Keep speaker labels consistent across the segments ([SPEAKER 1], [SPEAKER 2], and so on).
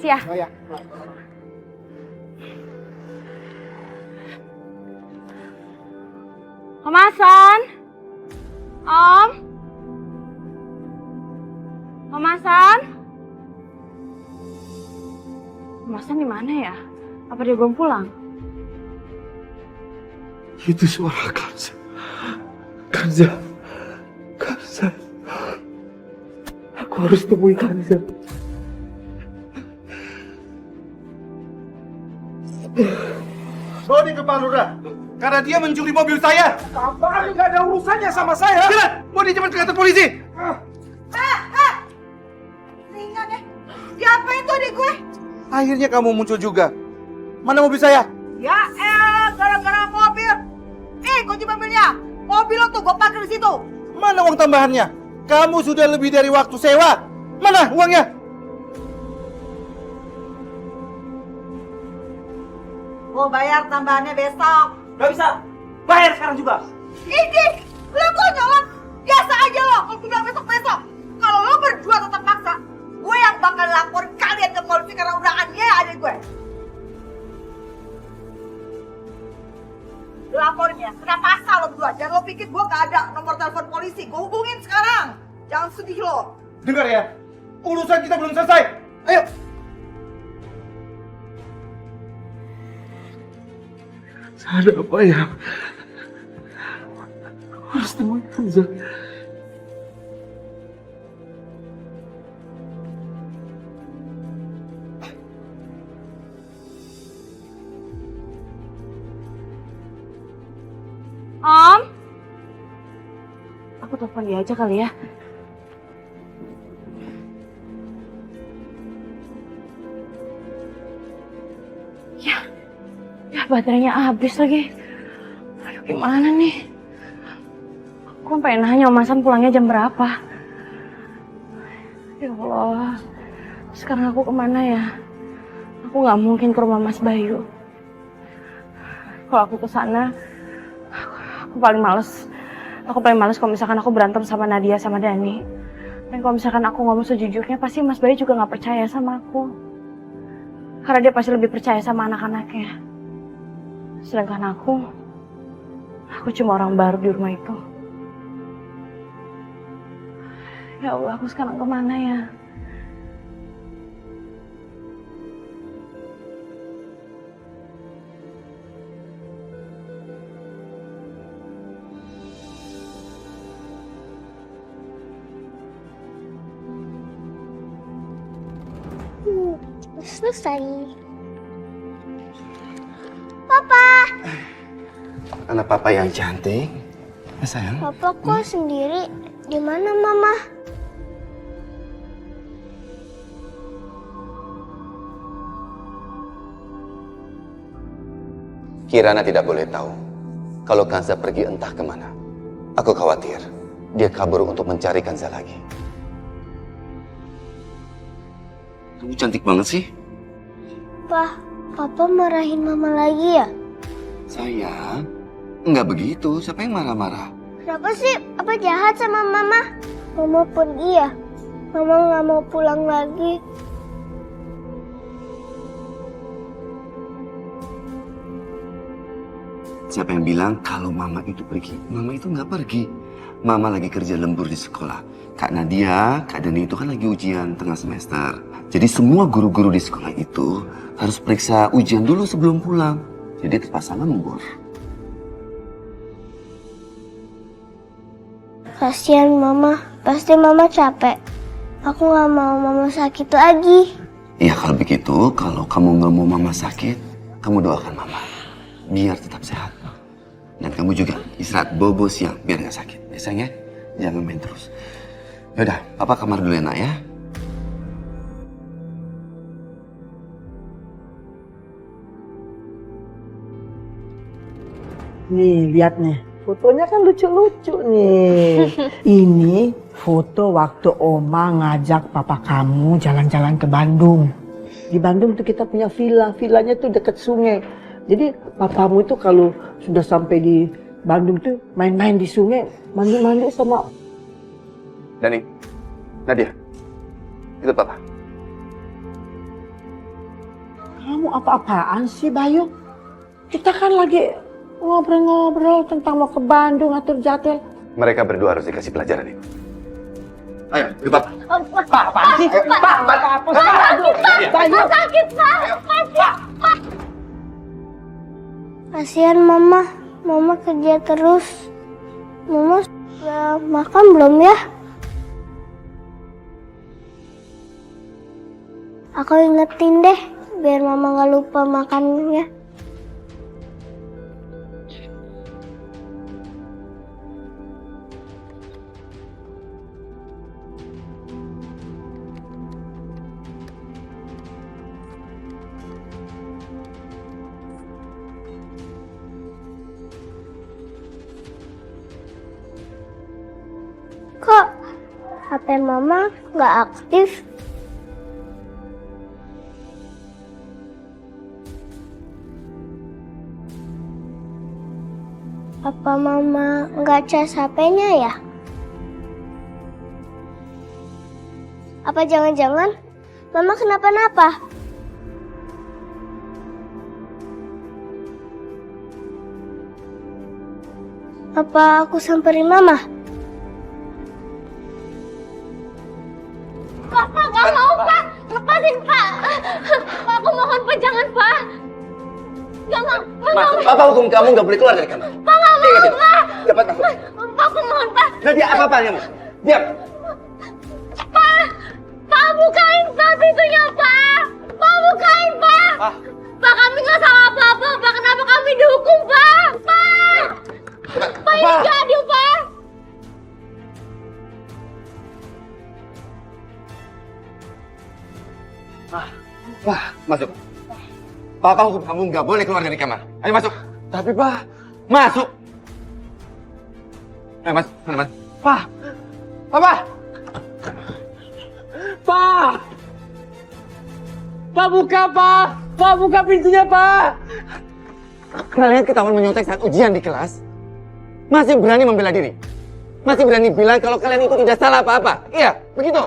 [SPEAKER 1] makasih ya.
[SPEAKER 2] Oh ya.
[SPEAKER 1] Om Hasan. Om. Om Hasan. Om Hasan di mana ya? Apa dia belum pulang?
[SPEAKER 2] Itu suara Kanza. Kanza. Kanza. Aku harus temui Kanza.
[SPEAKER 3] Bawa dia ke Pak Lurah. Karena dia mencuri mobil saya.
[SPEAKER 2] Apaan nggak ada urusannya sama saya?
[SPEAKER 3] Jalan, bawa dia cepat ke kantor polisi.
[SPEAKER 4] Ringan ya. Diapain tuh adik gue?
[SPEAKER 3] Akhirnya kamu muncul juga. Mana mobil saya?
[SPEAKER 4] Ya gara-gara mobil. Kunci mobilnya. Mobil lo tuh gue parkir di situ.
[SPEAKER 3] Mana uang tambahannya? Kamu sudah lebih dari waktu sewa. Mana uangnya?
[SPEAKER 4] Gue bayar tambahannya besok.
[SPEAKER 2] Gak bisa. Bayar sekarang juga.
[SPEAKER 4] Ini, lo konyol. Biasa aja lo kalau gue bilang besok-besok. Kalau lo berdua tetap maksa, gue yang bakal lapor kalian ke polisi karena udah aneh adik gue. Laporin ya, kena pasal lo berdua. Jangan lo pikir gue gak ada nomor telepon polisi. Gue hubungin sekarang. Jangan sedih lo.
[SPEAKER 3] Dengar ya, urusan kita belum selesai. Ayo.
[SPEAKER 2] Ada apa ya? Harus temui Kanza.
[SPEAKER 1] Om. Aku telepon dia aja kali ya. Ya, baterainya habis lagi. Aduh, gimana nih? Aku pengen nanya Om Hasan pulangnya jam berapa? Ya Allah, sekarang aku kemana ya? Aku nggak mungkin ke rumah Mas Bayu. Kalau aku ke sana, aku paling males. Aku paling males kalau misalkan aku berantem sama Nadia sama Dani. Dan kalau misalkan aku ngomong sejujurnya, pasti Mas Bayu juga nggak percaya sama aku. Karena dia pasti lebih percaya sama anak-anaknya. Sedangkan aku cuma orang baru di rumah itu. Ya Allah, aku sekarang kemana ya?
[SPEAKER 5] Selesai. Papa.
[SPEAKER 3] Anak papa yang cantik. Ya sayang.
[SPEAKER 5] Papa kok sendiri? Di mana Mama?
[SPEAKER 6] Kirana tidak boleh tahu kalau Kanza pergi entah kemana. Aku khawatir dia kabur untuk mencari Kanza lagi. Kamu cantik banget sih.
[SPEAKER 5] Papa marahin Mama lagi ya?
[SPEAKER 6] Sayang, enggak begitu. Siapa yang marah-marah?
[SPEAKER 5] Kenapa sih? Apa jahat sama Mama? Mama pergi ya? Mama nggak mau pulang lagi.
[SPEAKER 6] Siapa yang bilang kalau Mama itu pergi? Mama itu nggak pergi. Mama lagi kerja lembur di sekolah. Kak Nadia, Kak Dani itu kan lagi ujian tengah semester. Jadi semua guru-guru di sekolah itu harus periksa ujian dulu sebelum pulang. Jadi terpaksa lembur.
[SPEAKER 5] Kasihan Mama. Pasti Mama capek. Aku nggak mau Mama sakit lagi.
[SPEAKER 6] Ya kalau begitu, kalau kamu nggak mau Mama sakit, kamu doakan Mama. Biar tetap sehat. Dan kamu juga istirahat bobo siang biar nggak sakit. Ya sayang ya, jangan main terus. Yaudah, Papa kamar dulu ya nak ya.
[SPEAKER 7] Nih, lihat nih. Fotonya kan lucu-lucu nih. Ini foto waktu Oma ngajak papa kamu jalan-jalan ke Bandung. Di Bandung tuh kita punya villa. Villanya tuh deket sungai. Jadi papamu itu kalau sudah sampai di Bandung tuh main-main di sungai. Mandi-mandi sama...
[SPEAKER 6] Dani, Nadia, itu Papa.
[SPEAKER 7] Kamu apa-apaan sih, Bayu? Kita kan lagi ngobrol-ngobrol tentang mau ke Bandung atur jatel.
[SPEAKER 6] Mereka berdua harus dikasih pelajaran itu. Ayo, ikut Papa.
[SPEAKER 7] Pak, apaan sih? Pak, apa sih? Bayu.
[SPEAKER 5] Sakit, Pak. Kasihan Mama. Mama kerja terus. Mama sudah makan belum ya? Aku ingetin deh, biar Mama gak lupa makannya. Kok HP Mama nggak aktif? Apa Mama nggak cas HP-nya ya? Apa jangan-jangan Mama kenapa-napa? Apa aku samperin Mama? Pak, nggak mau, Pak. Lepasin, Pak. Pak, aku mohon, Pak, jangan, Pak. Nggak mau.
[SPEAKER 6] Papa hukum kamu nggak boleh keluar dari kamar.
[SPEAKER 5] Pak, nggak mau, Pak.
[SPEAKER 6] Cepat masuk.
[SPEAKER 5] Pak, aku mohon, Pak.
[SPEAKER 6] Nadia, apa kamu? Diam.
[SPEAKER 5] Pak, bukain, Pak, pintunya, Pak. Pak, bukain, Pak. Pak, kami nggak salah apa-apa, Pak. Kenapa kami dihukum, Pak? Pak. Pak, ini nggak adil, Pak.
[SPEAKER 6] Wah, masuk. Papa hukum kamu nggak boleh keluar dari kamar. Ayo masuk. Tapi Pak, masuk. Ayo mas, mana mas?
[SPEAKER 2] Pak! Papa! Pak! Pak buka, Pak! Pak buka pintunya, Pak!
[SPEAKER 6] Kalian ketahuan menyontek saat ujian di kelas? Masih berani membela diri? Masih berani bilang kalau kalian itu tidak salah apa-apa? Iya, begitu?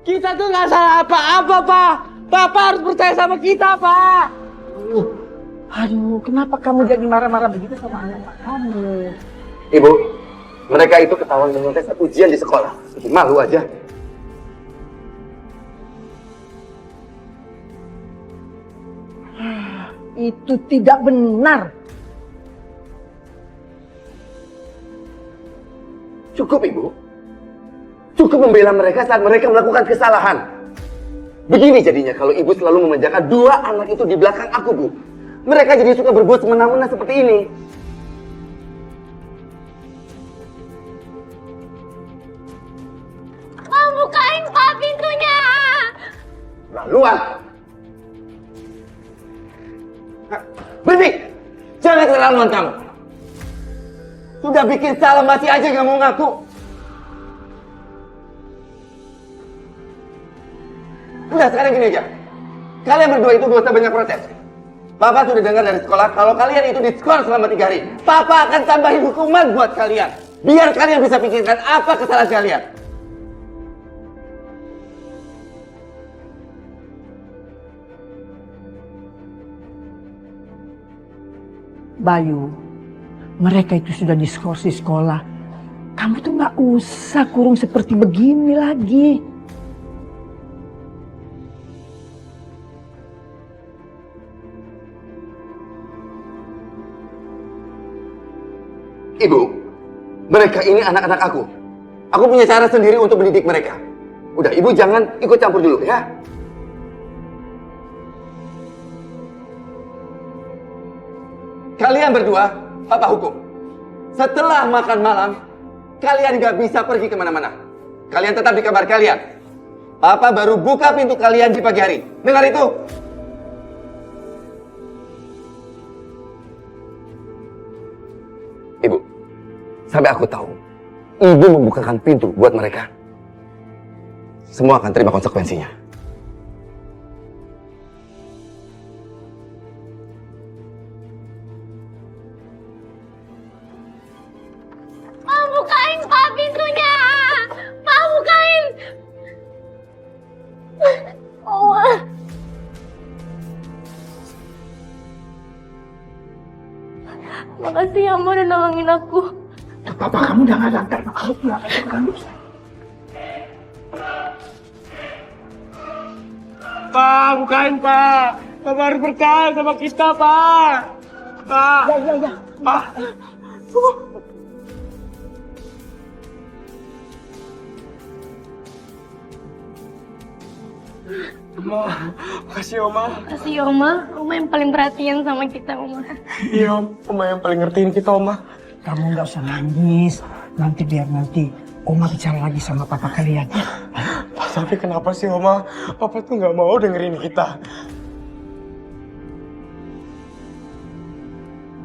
[SPEAKER 2] Kita tuh nggak salah apa-apa, Pak! Papa harus percaya sama kita, Pak!
[SPEAKER 7] Aduh, kenapa kamu jadi marah-marah begitu sama anak kamu?
[SPEAKER 6] Ibu, mereka itu ketahuan menyontek saat ujian di sekolah. Bikin malu aja.
[SPEAKER 7] Itu tidak benar.
[SPEAKER 6] Cukup, Ibu. Cukup membela mereka saat mereka melakukan kesalahan. Begini jadinya kalau Ibu selalu memanjakan dua anak itu di belakang aku, Bu. Mereka jadi suka berbuat semena-mena seperti ini.
[SPEAKER 5] Pak, bukain, Pak, pintunya.
[SPEAKER 6] Laluan. Berhenti! Jangan keterlaluan kamu. Sudah bikin salah masih aja gak mau ngaku. Udah sekarang gini aja. Kalian berdua itu gak usah banyak protes. Papa sudah dengar dari sekolah kalau kalian itu diskor selama 3 hari. Papa akan tambahin hukuman buat kalian. Biar kalian bisa pikirkan apa kesalahan kalian.
[SPEAKER 7] Bayu, mereka itu sudah diskors di sekolah. Kamu tuh nggak usah kurung seperti begini lagi.
[SPEAKER 6] Ibu, mereka ini anak-anak aku. Aku punya cara sendiri untuk mendidik mereka. Udah, Ibu jangan ikut campur dulu ya. Kalian berdua, Papa hukum. Setelah makan malam, kalian gak bisa pergi kemana-mana. Kalian tetap di kamar kalian. Papa baru buka pintu kalian di pagi hari. Dengar itu? Ibu, sampai aku tahu, Ibu membukakan pintu buat mereka. Semua akan terima konsekuensinya.
[SPEAKER 5] Pak, bukain, Pak, pintunya. Pak, bukain. Oh. Makasih ya, Ma, udah nolongin aku.
[SPEAKER 7] Papa kamu udah nggak datang. Aku pulang aja kamu.
[SPEAKER 2] Pak, bukain Pak. Papa harus percaya sama kita Pak. Pak.
[SPEAKER 7] Ya.
[SPEAKER 2] Pak. Oma, makasih Oma.
[SPEAKER 5] Makasih Oma. Oma yang paling perhatian sama kita, Oma.
[SPEAKER 2] Iya, Oma yang paling ngertiin kita Oma.
[SPEAKER 7] Kamu nggak usah nangis. Biar nanti Oma bicara lagi sama papa kalian.
[SPEAKER 2] Pak, tapi kenapa sih Oma? Papa tuh nggak mau dengerin kita.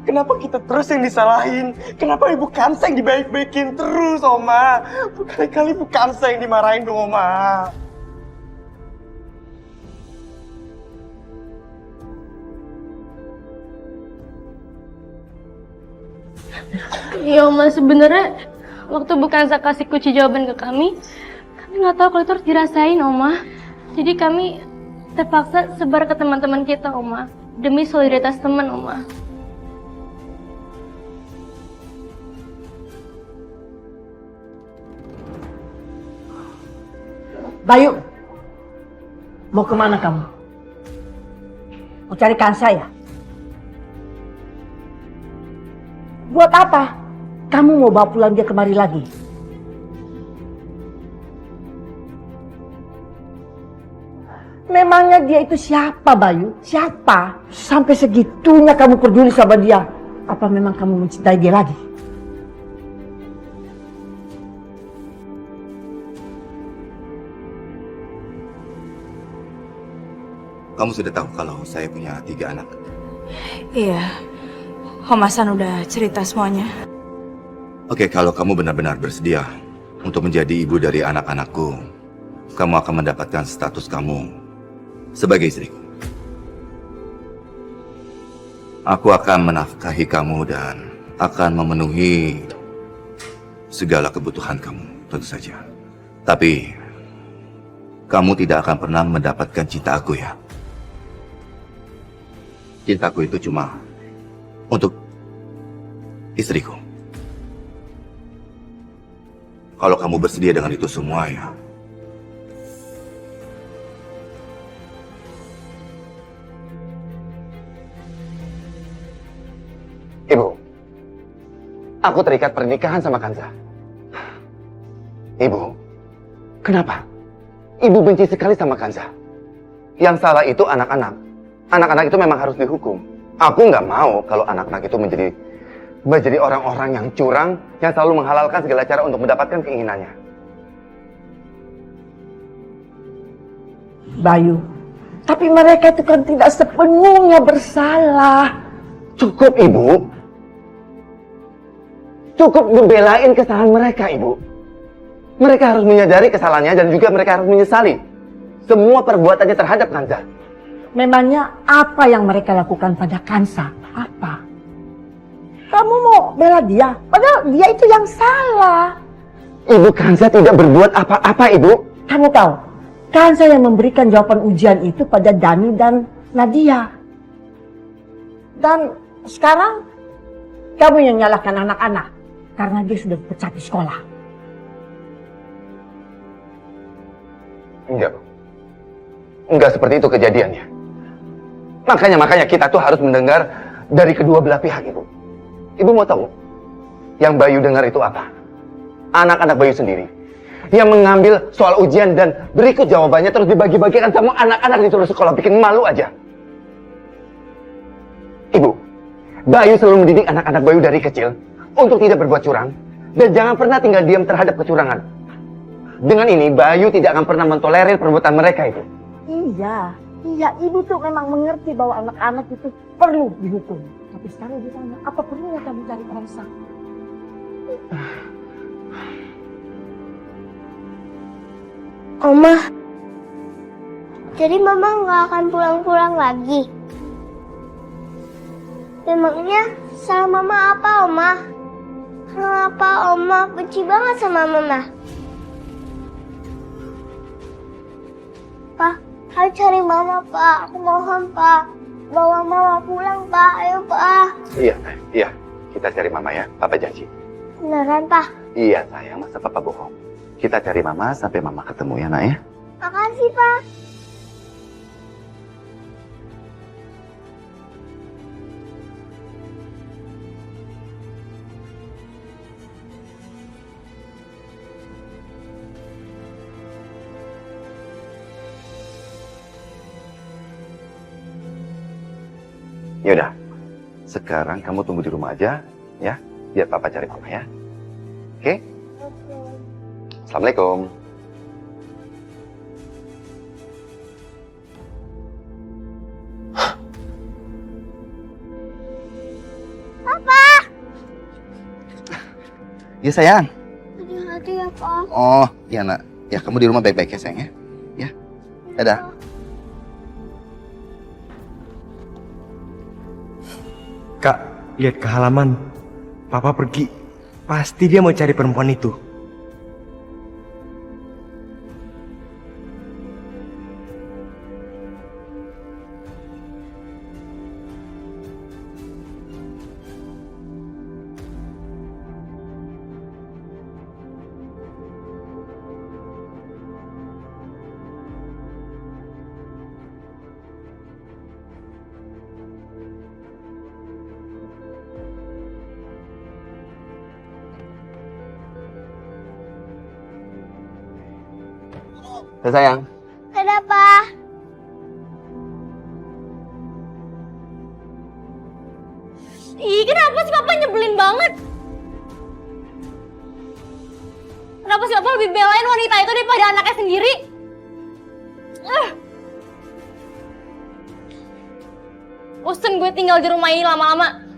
[SPEAKER 2] Kenapa kita terus yang disalahin? Kenapa Ibu Kansa yang dibaik-baikin terus, Oma? Berkali-kali Ibu Kansa yang dimarahin dong, Oma.
[SPEAKER 5] Iya, Oma, sebenarnya waktu Bu Kansa kasih kunci jawaban ke kami nggak tahu kalau itu harus dirasain, Oma. Jadi kami terpaksa sebar ke teman-teman kita, Oma, demi solidaritas teman, Oma.
[SPEAKER 7] Bayu, mau kemana kamu? Mau cari Kansa ya? Buat apa? Kamu mau bawa pulang dia kemari lagi? Memangnya dia itu siapa, Bayu? Siapa? Sampai segitunya kamu peduli sama dia. Apa memang kamu mencintai dia lagi?
[SPEAKER 6] Kamu sudah tahu kalau saya punya 3 anak.
[SPEAKER 8] Iya, Om Hasan udah cerita semuanya.
[SPEAKER 6] Oke, kalau kamu benar-benar bersedia untuk menjadi ibu dari anak-anakku, kamu akan mendapatkan status kamu sebagai istriku. Aku akan menafkahi kamu dan akan memenuhi segala kebutuhan kamu, tentu saja. Tapi, kamu tidak akan pernah mendapatkan cinta aku ya. Cintaku itu cuma untuk istriku. Kalau kamu bersedia dengan itu semua ya.
[SPEAKER 9] Ibu, aku terikat pernikahan sama Kansa. Ibu, kenapa? Ibu benci sekali sama Kansa. Yang salah itu anak-anak. Anak-anak itu memang harus dihukum. Aku nggak mau kalau anak-anak itu menjadi orang-orang yang curang, yang selalu menghalalkan segala cara untuk mendapatkan keinginannya.
[SPEAKER 7] Bayu, tapi mereka itu kan tidak sepenuhnya bersalah.
[SPEAKER 9] Cukup, Ibu. Cukup ngebelain kesalahan mereka, Ibu. Mereka harus menyadari kesalahannya dan juga mereka harus menyesali semua perbuatannya terhadap Kansa.
[SPEAKER 7] Memangnya apa yang mereka lakukan pada Kansa? Apa? Kamu mau bela dia? Padahal dia itu yang salah.
[SPEAKER 9] Ibu, Kansa tidak berbuat apa-apa, Ibu.
[SPEAKER 7] Kamu tahu, Kansa yang memberikan jawaban ujian itu pada Dani dan Nadia. Dan sekarang kamu yang nyalahkan anak-anak karena dia sudah dipecat di sekolah.
[SPEAKER 9] Enggak, Bu. Enggak seperti itu kejadiannya. Makanya kita tuh harus mendengar dari kedua belah pihak, Ibu. Ibu mau tahu yang Bayu dengar itu apa? Anak-anak Bayu sendiri yang mengambil soal ujian dan berikut jawabannya terus dibagi-bagikan sama anak-anak di sekolah, bikin malu aja. Ibu, Bayu selalu mendidik anak-anak Bayu dari kecil untuk tidak berbuat curang dan jangan pernah tinggal diam terhadap kecurangan. Dengan ini, Bayu tidak akan pernah mentolerir perbuatan mereka itu.
[SPEAKER 7] Iya, ibu tuh memang mengerti bahwa anak-anak itu perlu dihukum. Tapi sekarang ditanya, apa perlunya kamu cari Kansa?
[SPEAKER 5] Oma, jadi Mama nggak akan pulang-pulang lagi? Memangnya salah Mama apa, Oma? Kenapa Oma benci banget sama Mama? Pak, ayo cari Mama, Pak. Aku mohon, Pak. Bawa Mama pulang, Pak. Ayo, Pak.
[SPEAKER 9] Iya. kita cari mama ya. Papa janji.
[SPEAKER 5] Beneran, Pak?
[SPEAKER 9] Iya sayang, masa papa bohong. Kita cari mama sampai mama ketemu ya nak ya.
[SPEAKER 5] Makasih, Pak.
[SPEAKER 9] Yaudah, sekarang kamu tunggu di rumah aja ya, biar papa cari mama ya. Oke? Assalamualaikum.
[SPEAKER 5] Papa!
[SPEAKER 9] Ya sayang.
[SPEAKER 5] Hati-hati ya, Pak.
[SPEAKER 9] Oh, iya nak. Ya kamu di rumah baik-baik ya sayang ya. Ya, dadah.
[SPEAKER 2] Kak, lihat ke halaman. Papa pergi. Pasti dia mau cari perempuan itu.
[SPEAKER 9] Dadah sayang.
[SPEAKER 5] Dadah, Pak. Ih, kenapa sih Papa nyebelin banget? Kenapa sih Papa lebih belain wanita itu daripada anaknya sendiri? Bosen gue tinggal di rumah ini lama-lama.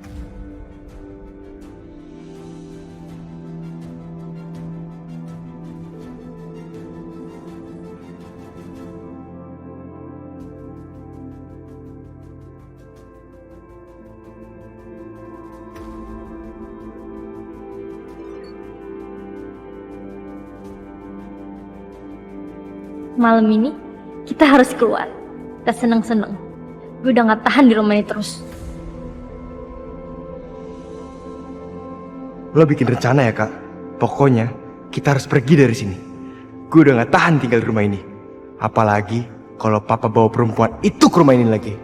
[SPEAKER 5] Malam ini kita harus keluar. Kita seneng-seneng. Gue udah gak tahan di rumah ini terus.
[SPEAKER 2] Lo bikin rencana ya kak. Pokoknya kita harus pergi dari sini. Gue udah gak tahan tinggal di rumah ini. Apalagi kalau papa bawa perempuan itu ke rumah ini lagi.